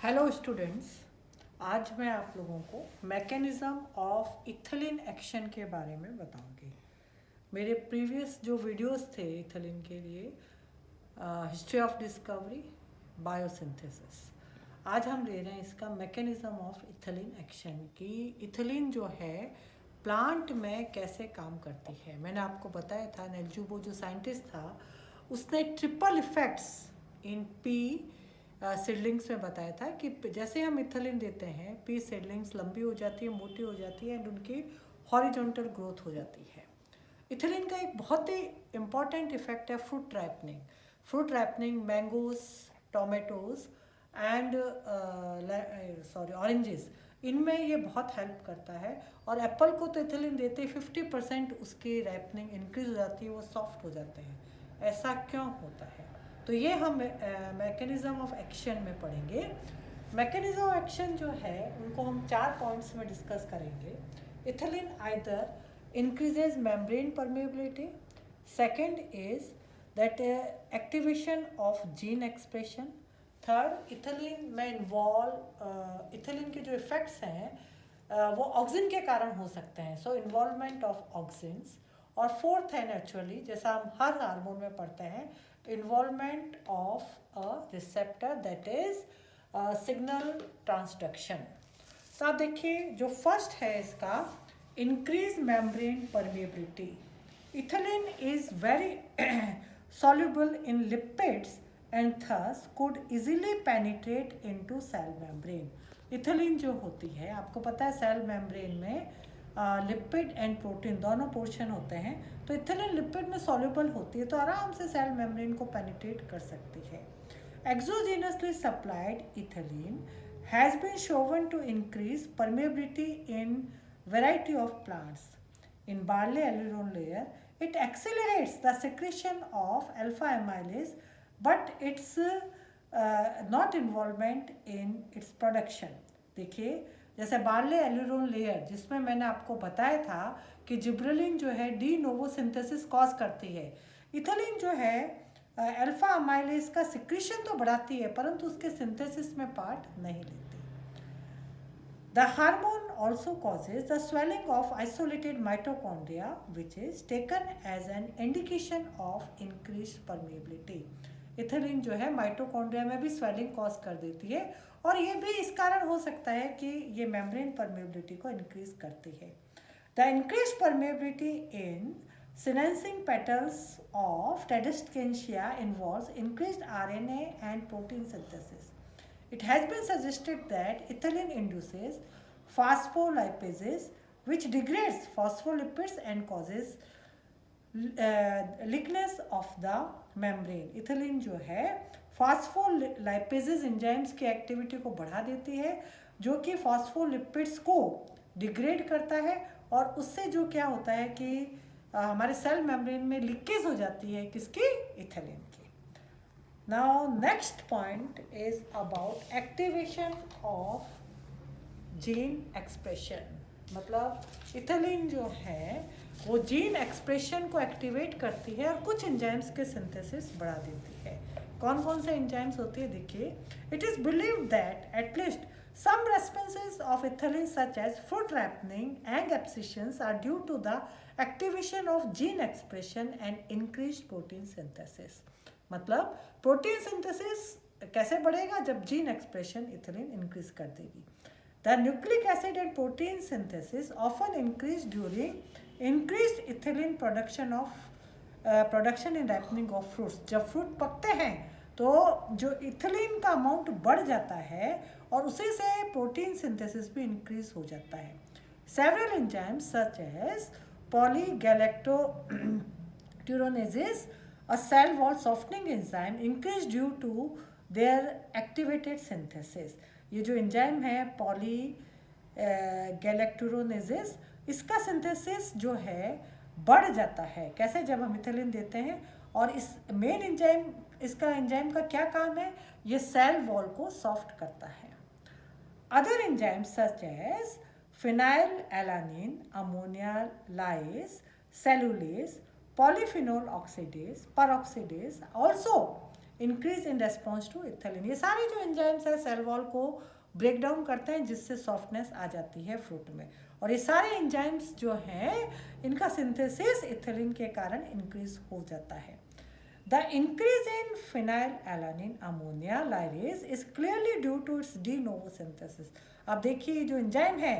Hello students. आज मैं आप लोगों को मैकेनिज़्म ऑफ इथिलीन एक्शन के बारे में बताऊंगी। मेरे प्रीवियस जो वीडियोस थे इथिलीन के लिए, हिस्ट्री ऑफ डिस्कवरी, बायोसिंथेसिस, आज हम ले रहे हैं इसका मैकेनिज़्म ऑफ इथिलीन एक्शन कि इथिलीन जो है प्लांट में कैसे काम करती है। मैंने आपको बताया था नेल्जुबो जो साइंटिस्ट था उसने triple effects in P seedlings में बताया था कि जैसे हम इथिलीन देते हैं पी सीडलिंग्स लंबी हो जाती है, मोटी हो जाती है एंड उनकी हॉरिजॉन्टल ग्रोथ हो जाती है। इथिलीन का एक बहुत ही इम्पॉर्टेंट इफेक्ट है fruit ripening mangoes, tomatoes and oranges, इनमें ये बहुत हेल्प करता है। और एप्पल को तो इथिलीन देते ही 50% उसकी रैपनिंग इंक्रीज हो जाती है, वो सॉफ्ट हो जाते हैं। ऐसा क्यों होता है? तो ये हम मैकेनिज़्म ऑफ एक्शन में पढ़ेंगे। मैकेनिज़्म ऑफ एक्शन जो है उनको हम 4 पॉइंट्स में डिस्कस करेंगे। Ethylene either increases membrane permeability. Second is that activation of gene expression. Third, ethylene में इन्वॉल्व इथिलीन के जो इफ़ेक्ट्स हैं वो ऑक्सिन के कारण हो सकते हैं, सो इन्वॉल्वमेंट ऑफ ऑक्सिन्स। और फोर्थ है नेचुरली, जैसा हम हर हार्मोन में पढ़ते हैं, involvement of a receptor that is signal transduction. तो आप देखिए जो फर्स्ट है इसका, increase membrane permeability. Ethylene is very soluble in lipids and thus could easily penetrate into cell membrane. Ethylene जो होती है, आपको पता है सेल मेम्ब्रेन में लिपिड एंड प्रोटीन दोनों पोर्शन होते हैं, तो इथिलीन लिपिड में सॉल्युबल होती है तो आराम से सेल मेम्ब्रेन को पेनिट्रेट कर सकती है। एक्सोजेनसली supplied ethylene has been shown to increase permeability in variety of plants. In barley allelone layer, it accelerates the secretion of alpha amylase, but its not involvement in its production. देखिए जैसे barley aleurone layer जिसमें मैंने आपको बताया था कि gibberellin जो है डी नोवो सिंथेसिस कॉज करती है, इथिलीन जो है अल्फा अमाइलेज का सिक्रीशन तो बढ़ाती है परंतु उसके सिंथेसिस में पार्ट नहीं लेती। The hormone also causes the swelling of isolated mitochondria, which is taken as an indication of increased permeability. Ethylene जो है माइटोकॉन्ड्रिया में भी स्वेलिंग कॉज कर देती है और ये भी इस कारण हो सकता है कि ये मेम्ब्रेन परमेबिलिटी को इंक्रीज करती है। The increase permeability in senescing petals of Tedescantia involves increased RNA and protein synthesis. It has been suggested that ethylene induces phospholipases, which degrades phospholipids and causes likeness of the membrane. Ethylene जो है फॉस्फोलाइपेजेस enzymes की activity को बढ़ा देती है जो कि phospholipids को डिग्रेड करता है और उससे जो क्या होता है कि हमारे सेल मेम्ब्रेन में लीकेज हो जाती है किसकी, इथिलीन की। Now next point is about activation of gene expression. मतलब इथिलीन जो है वो जीन एक्सप्रेशन को एक्टिवेट करती है और कुछ एंजाइम्स के सिंथेसिस बढ़ा देती है। कौन कौन से एंजाइम्स होती है देखिए। It is believed that at least some responses of ethylene such as fruit ripening and abscissions are due to the activation of gene expression and increased protein synthesis. मतलब प्रोटीन सिंथेसिस कैसे बढ़ेगा जब जीन एक्सप्रेशन इथिलीन इंक्रीज कर देगी। The nucleic acid and protein synthesis often increase during increase ethylene production in ripening of fruits. जब fruit पकते हैं तो जो इथिलीन का अमाउंट बढ़ जाता है और उसी से प्रोटीन सिंथेसिस भी इंक्रीज हो जाता है। Several enzymes such as polygalacturonases, a cell wall softening enzyme, increase due to their activated synthesis. ये जो एंजाइम है पॉली गैलेक्टोरोनेजेस, इसका सिंथेसिस जो है बढ़ जाता है। कैसे? जब हम इथिलीन देते हैं और इस मेन एंजाइम, इसका एंजाइम का क्या काम है, ये सेल वॉल को सॉफ्ट करता है। Other enzymes such as phenylalanine, ammonia lyase, cellulase, polyphenol oxidase, peroxidase also increase in response to ethylene. ये सारे जो एंजाइम्स है सेल वॉल को ब्रेक डाउन करते हैं जिससे सॉफ्टनेस आ जाती है फ्रूट में। और ये सारे एंजाइम्स जो हैं इनका सिंथेसिस इथिलीन के कारण इंक्रीज हो जाता है। The increase in phenylalanine ammonia lyrase is clearly due to its de novo synthesis। अब देखिए जो एंजाइम है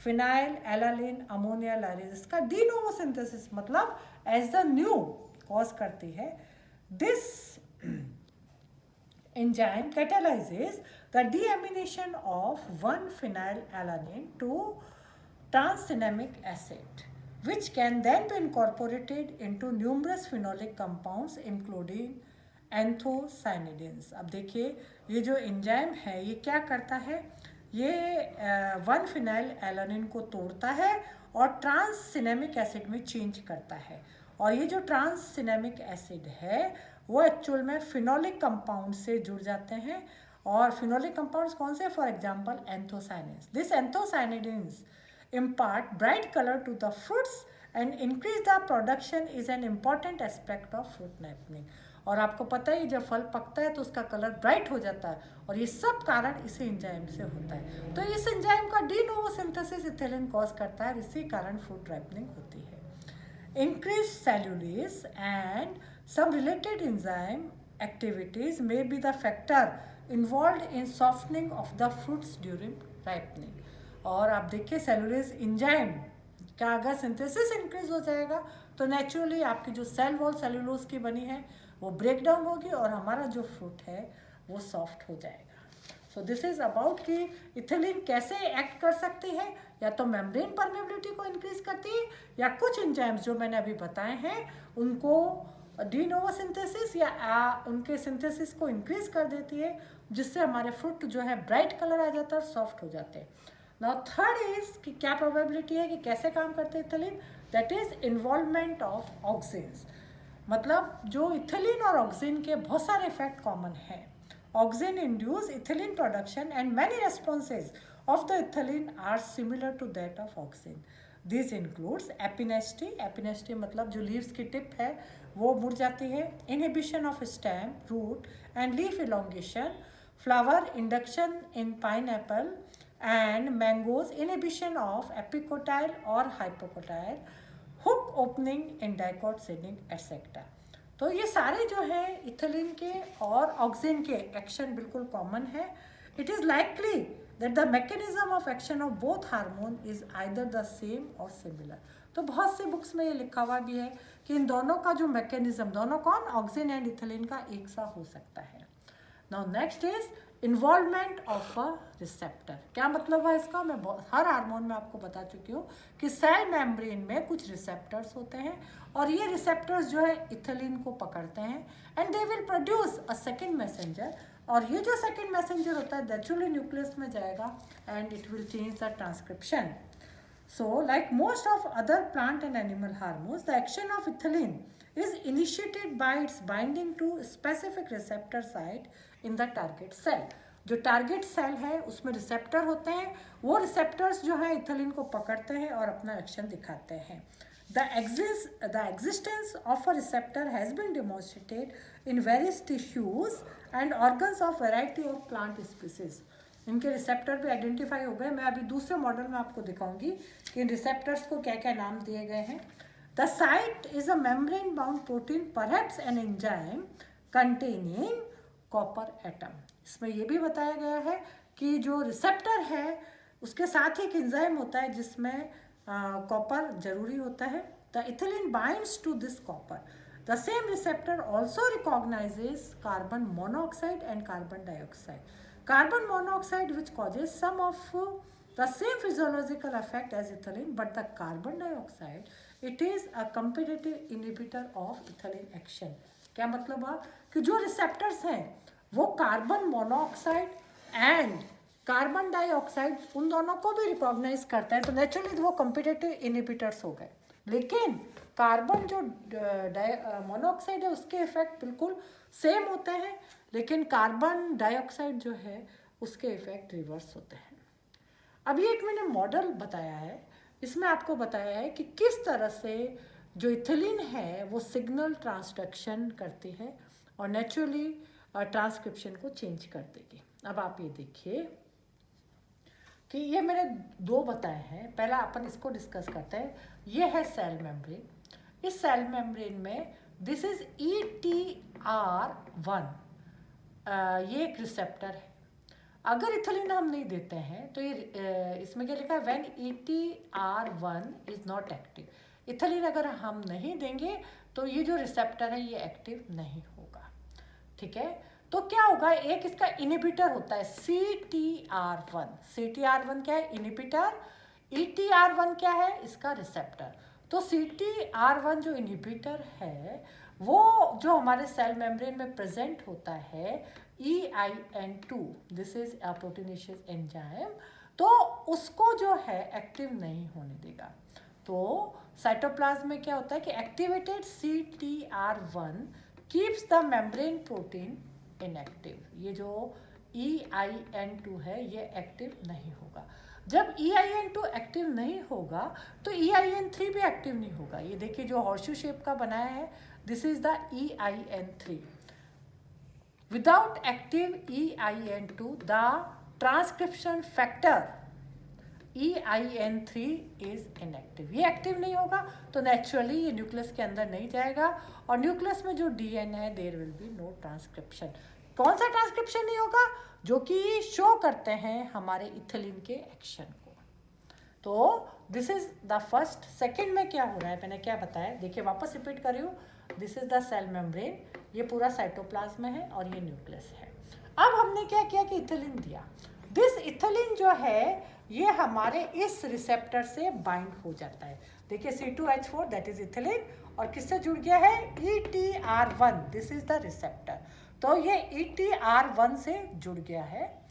phenylalanine ammonia lyrase, इसका de novo synthesis मतलब as the new cause करती है। This enzyme catalyzes the deamination of 1-phenylalanine to tranexamic acid, which can then be incorporated into numerous phenolic compounds including anthocyanidins। अब देखिए ये जो enzyme है ये क्या करता है, ये 1-phenylalanine को तोड़ता है और ट्रांससिनेमिक एसिड में चेंज करता है। और ये जो ट्रांससिनेमिक एसिड है वो एक्चुअल में फिनोलिक कंपाउंड से जुड़ जाते हैं। और फिनोलिक कंपाउंड्स कौन से, for example anthocyanins. This anthocyanidins impart bright color to the fruits and increase the production is an important aspect of fruit ripening। और आपको पता है जब फल पकता है तो उसका कलर ब्राइट हो जाता है और ये सब कारण इसी एंजाइम से होता है। तो इस एंजाइम का de novo synthesis ethylene cause करता है, इसी कारण फ्रूट राइपनिंग होती है। Increase cellulase and some related enzyme activities may be the factor involve in softening of the fruits during ripening. और आप देखिए सेलुलेज एंजाइम का अगर सिंथेसिस इंक्रीज हो जाएगा तो नेचुरली आपकी जो सेल वॉल सेलुलोज की बनी है वो ब्रेक डाउन होगी और हमारा जो फ्रूट है वो सॉफ्ट हो जाएगा। सो दिस इज अबाउट कि इथिलीन कैसे एक्ट कर सकती है, या तो मेम्ब्रेन परमेबिलिटी को इंक्रीज करती है या कुछ एंजाइम्स जो मैंने अभी बताए हैं उनको डी नोवो सिंथेसिस या उनके सिंथेसिस को इंक्रीज कर देती है जिससे हमारे फ्रूट जो है ब्राइट कलर आ जाता है और सॉफ्ट हो जाते हैं। नाउ थर्ड इज कि क्या प्रोबेबिलिटी है कि कैसे काम करते हैं ethylene, that is involvement of auxins. मतलब जो इथिलीन और ऑक्सिन के बहुत सारे इफेक्ट कॉमन हैं। Auxin induce ethylene production and many responses of the ethylene are similar to that of auxin. This includes epinasty, epinasty मतलब जो लीव्स की टिप है वो मुड़ जाती है, inhibition of stem, root and leaf elongation, flower induction in pineapple and mangoes, inhibition of epicotyle or hypocotyle, hook opening in dicot seeding etc। तो ये सारे जो है इथिलीन के और ऑक्सिन के एक्शन बिल्कुल कॉमन है। It is likely that the mechanism of action of both hormone is either the same और सिमिलर। तो बहुत से बुक्स में ये लिखा हुआ भी है कि इन दोनों का जो मैकेनिज्म, दोनों कौन, ऑक्सिन एंड इथिलीन का एक सा हो सकता है। Now next is involvement of a receptor. क्या मतलब है इसका, मैं हर हार्मोन में आपको बता चुकी हूँ कि सेल मेम्ब्रेन में कुछ रिसेप्टर्स होते हैं और ये रिसेप्टर्स जो है इथिलीन को पकड़ते हैं and they will produce a second messenger. और ये जो सेकेंड मैसेंजर होता है नेचुरली न्यूक्लियस में जाएगा and it will change the transcription. So like most of other plant and animal hormones the action of ethylene is initiated by its binding to specific receptor site in the target cell। जो target cell है उसमें receptor होते हैं, वो receptors जो है ethylene को पकड़ते हैं और अपना एक्शन दिखाते हैं। The existence of a receptor has been demonstrated in various tissues and organs of variety of plant species। इनके रिसेप्टर भी आइडेंटिफाई हो गए। मैं अभी दूसरे मॉडल में आपको दिखाऊंगी कि इन रिसेप्टर्स को क्या क्या नाम दिए गए हैं। The site is a membrane-bound protein, perhaps an enzyme containing copper atom। इसमें ये भी बताया गया है कि जो रिसेप्टर है उसके साथ ही एक एंजाइम होता है जिसमें कॉपर जरूरी होता है। The ethylene binds to this copper। The same receptor also recognizes carbon monoxide and carbon dioxide। Carbon monoxide which causes some of the same physiological effect as ethylene, but the carbon dioxide it is a competitive inhibitor of ethylene action। क्या मतलब है कि जो receptors हैं वो carbon monoxide and carbon dioxide उन दोनों को भी रिकॉग्नाइज करता है, तो नेचुरली वो कम्पिटिटिव इनहिबिटर्स हो गए। लेकिन कार्बन जो मोनोऑक्साइड है उसके इफेक्ट बिल्कुल सेम होते हैं, लेकिन कार्बन डाइऑक्साइड जो है उसके इफेक्ट रिवर्स होते हैं। अभी एक मैंने मॉडल बताया है, इसमें आपको बताया है कि किस तरह से जो इथिलीन है वो सिग्नल ट्रांसडक्शन करती है और नेचुरली ट्रांसक्रिप्शन को चेंज कर देगी। अब आप ये देखिए कि ये मैंने दो बताए हैं, पहला अपन इसको डिस्कस करते हैं। ये है सेल मेम्ब्रेन, इस सेल मेम्ब्रेन में दिस इज ETR1, ये एक रिसेप्टर है। अगर इथिलीन हम नहीं देते हैं तो ये इसमें क्या लिखा है, when ETR1 is not active. Ethylene अगर हम नहीं देंगे तो ये जो रिसेप्टर है ये एक्टिव नहीं होगा, ठीक है। तो क्या होगा, एक इसका इनिबिटर होता है CTR1। CTR1 क्या है, इनिबिटर। ETR1 क्या है, इसका रिसेप्टर। तो CTR1 जो इनिबिटर है वो जो हमारे सेल मेम्ब्रेन में प्रेजेंट होता है EIN2, this is a proteinaceous enzyme, तो उसको जो है एक्टिव नहीं होने देगा। तो साइटोप्लाज्म में क्या होता है कि activated CTR1 keeps the membrane protein inactive. ये जो EIN2 है ये एक्टिव नहीं होगा। जब EIN2 एक्टिव नहीं होगा तो EIN3 भी एक्टिव नहीं होगा। ये देखिए जो हॉर्सशू शेप का बनाया है, this is the EIN3। Without active EIN2 the transcription factor EIN3 is inactive. ये एक्टिव नहीं होगा तो नेचुरली ये न्यूक्लियस के अंदर नहीं जाएगा, और न्यूक्लियस में जो DNA है there will be no transcription. कौन सा ट्रांसक्रिप्शन नहीं होगा, जो कि शो करते हैं हमारे इथिलीन के एक्शन को। तो this is the first. Second में क्या हो रहा है, मैंने क्या बताया, देखिए वापस रिपीट कर रही हूँ। This is the cell membrane, ये पूरा साइटोप्लाज्म में है और ये न्यूक्लियस है। अब हमने क्या किया कि इथिलीन दिया। दिस इथिलीन जो है ये हमारे इस रिसेप्टर से बाइंड हो जाता है। देखिए C2H4 दैट इज इथिलीन, और किससे जुड़ गया है, ETR1, this is the receptor. तो ये ETR1 से जुड़ गया है,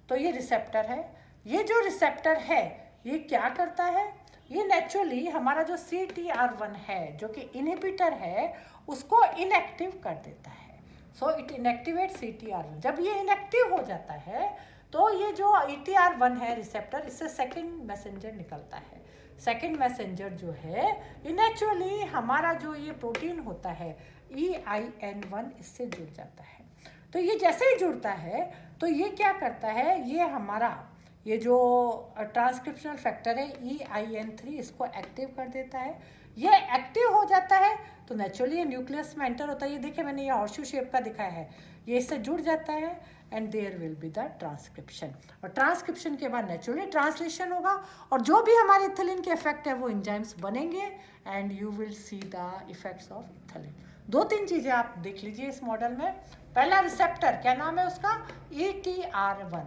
तो ये रिसेप्टर है। ये जो रिसेप्टर है ये क्या करता है, ये नेचुरली हमारा जो CTR1 है जो कि इनहिबिटर है उसको इनएक्टिव कर देता है। So it inactivate CTR1। जब ये इनएक्टिव हो जाता है तो ये जो ETR1 है रिसेप्टर, इससे सेकेंड मैसेंजर निकलता है। सेकेंड मैसेंजर जो है ये नेचुरली हमारा जो ये प्रोटीन होता है EIN1 इससे जुड़ जाता है। तो ये जैसे ही जुड़ता है तो ये क्या करता है, ये हमारा ये जो ट्रांसक्रिप्शनल फैक्टर है EIN3 इसको एक्टिव कर देता है। ये एक्टिव हो जाता है तो नेचुरली ये न्यूक्लियस में एंटर होता है। ये देखिए मैंने ये हॉर्सशू शेप का दिखाया है, ये इससे जुड़ जाता है and there will be the transcription. और ट्रांसक्रिप्शन के बाद नेचुरली ट्रांसलेशन होगा, और जो भी हमारे इथिलीन के इफेक्ट है वो एंजाइम्स बनेंगे and you will see the effects of ethylene. दो तीन चीज़ें आप देख लीजिए इस मॉडल में। पहला रिसेप्टर, क्या नाम है उसका, ETR1।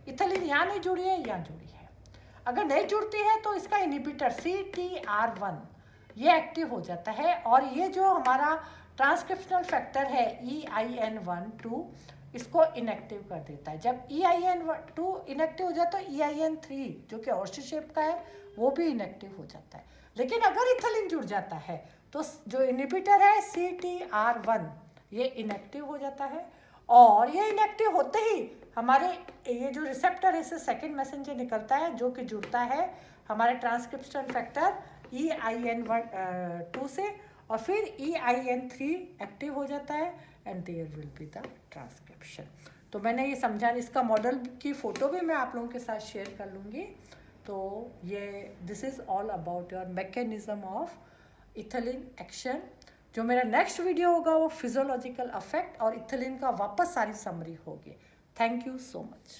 इथिलीन यहाँ नहीं जुड़ी है, यहाँ जुड़ी है। अगर नहीं जुड़ती है तो इसका इनहिबिटर CTR1 ये एक्टिव हो जाता है, और ये जो हमारा ट्रांसक्रिप्शनल फैक्टर है EIN1-2 इसको इनएक्टिव कर देता है। जब EIN2 इनएक्टिव हो जाता है तो EIN3 जो कि हॉर्सशू शेप का है वो भी इनएक्टिव हो जाता है। लेकिन अगर इथिलीन जुड़ जाता है तो जो इनहिबिटर है CTR1 ये इनएक्टिव हो जाता है, और ये इनएक्टिव होते ही हमारे ये जो रिसेप्टर है इससे सेकेंड मैसेंजर निकलता है जो कि जुड़ता है हमारे ट्रांसक्रिप्शन फैक्टर EIN2 से, और फिर EIN3 एक्टिव हो जाता है and there will be the transcription. तो मैंने ये समझा, इसका मॉडल की फ़ोटो भी मैं आप लोगों के साथ शेयर कर लूँगी। तो ये this is all about your mechanism of ethylene action. जो मेरा नेक्स्ट वीडियो होगा वो फिजियोलॉजिकल अफेक्ट और इथिलीन का वापस सारी समरी होगी। Thank you so much.